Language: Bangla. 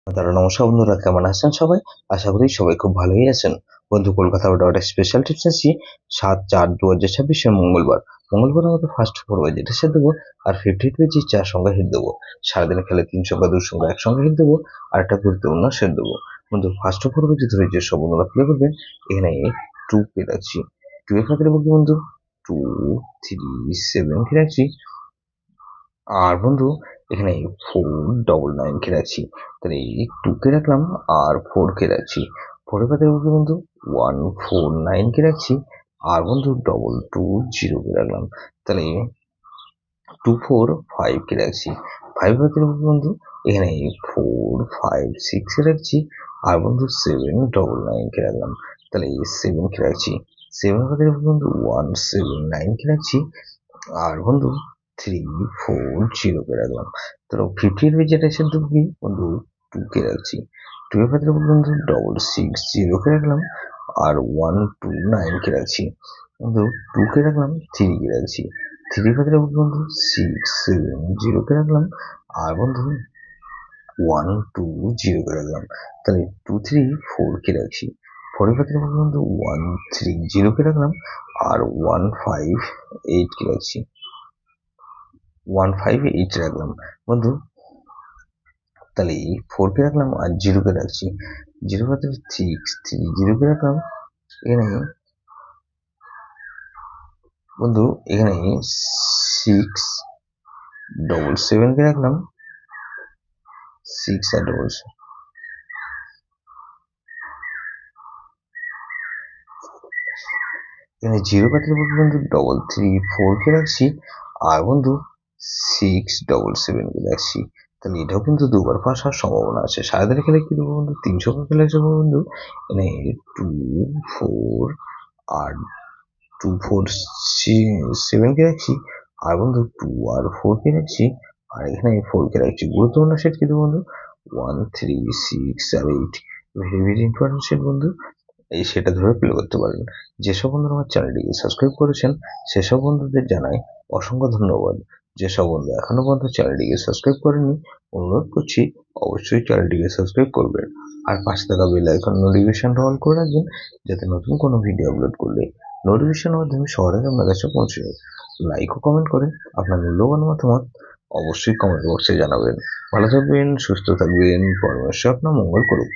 দাদা নমস্কার বন্ধুরা, কেমন আছেন সবাই? আশা করি সবাই খুব ভালোই আছেন। বন্ধু, কলকাতা অর্ডার স্পেশাল টিপস আছি 7/4/2026 মঙ্গলবার। আমাদের ফার্স্ট 4 বাজে এটা সেট দেবো, আর 58 পেজি 4 সংখ্যা হিট দেবো। সারাদিনে খেলে 3 সংখ্যা 2 সংখ্যা 1 সংখ্যা হিট দেবো, আর একটা গুরুত্বপূর্ণ সেট দেবো। বন্ধু, ফার্স্ট 4 বাজে ধরে যে সব বন্ধুরা প্লে করবেন, এখানে 2 পে রাখছি। 2 এর খাতে বলতে বন্ধু 2 3 7 কে রাখছি। আর বন্ধু এখানে 499 কে রাখছি। তাহলে 2 কে রাখলাম আর 4 কে রাখছি। 4 এর পাতে বন্ধু 149 কে রাখছি, আর বন্ধু 220 কে রাখলাম। তাহলে 245 কে রাখছি। 5 এর পাতে বন্ধু এখানে 456 কে রাখছি, আর বন্ধু 799 কে রাখলাম। তাহলে 7 কে রাখছি। 7 এর পাতে বন্ধু 179 কে রাখছি, আর বন্ধু 340 কে রাখলাম। তো 50 এর যেটা এসে কি বন্ধু 2 কে রাখছি। 2 এর ক্ষেত্রে বন্ধু 660 কে রাখলাম, আর 129 কে রাখছি। বন্ধু 2 কে রাখলাম, 3 কে রাখছি। 3 এর ক্ষেত্রে বন্ধু 670 কে রাখলাম, আর বন্ধু 120 কে রাখলাম। তাহলে 234 কে রাখছি। 4 এর ক্ষেত্রে বন্ধু 130 কে রাখলাম, আর 158 কে রাখছি। 158 রাখলাম বন্ধু। তাহলে 4 কে রাখলাম আর 0 কে রাখছি। 0 কে 630 কে রাখলাম। এখানে বন্ধু এখানে 677 কে রাখলাম। 6 আর 77 এখানে 0 পাত্রে বন্ধু 334 কে রাখছি, আর বন্ধু 677 কে রাখছি। তাহলে এটাও কিন্তু দুবার পাস হওয়ার সম্ভাবনা আছে। সারাদিনে খেলে কি দেবো বন্ধু 300 খেলে যাবো বন্ধু। এখানে 2 4 আর 247 কে রাখছি, আর বন্ধু 2 আর 4 কে রাখছি, আর এখানে 4 কে রাখছি। গুরুত্বপূর্ণ সেট কিন্তু বন্ধু 1 3 6 আর 8 ভেরি ভেরি ইম্পর্টেন্ট সেট বন্ধু। এই সেটা ধরে প্লে করতে পারেন। যেসব বন্ধুরা আমার চ্যানেলটিকে সাবস্ক্রাইব করেছেন সেসব বন্ধুদের জানাই অসংখ্য ধন্যবাদ। যেসব বন্ধু এখনো পর্যন্ত চ্যানেলটিকে সাবস্ক্রাইব করেনি, অনুরোধ করছি অবশ্যই চ্যানেলটিকে সাবস্ক্রাইব করবেন, আর পাশে থাকা বেল আইকন নোটিফিকেশনটা অন করে রাখবেন, যাতে নতুন কোনো ভিডিও আপলোড করলে নোটিফিকেশনের মাধ্যমে সবার আগে আপনার কাছে পৌঁছে যায়। লাইক ও কমেন্ট করে আপনার মূল্যবান মতামত অবশ্যই কমেন্ট বক্সে জানাবেন। ভালো থাকবেন, সুস্থ থাকবেন, পরমেশ্বর আপনার মঙ্গল করুন।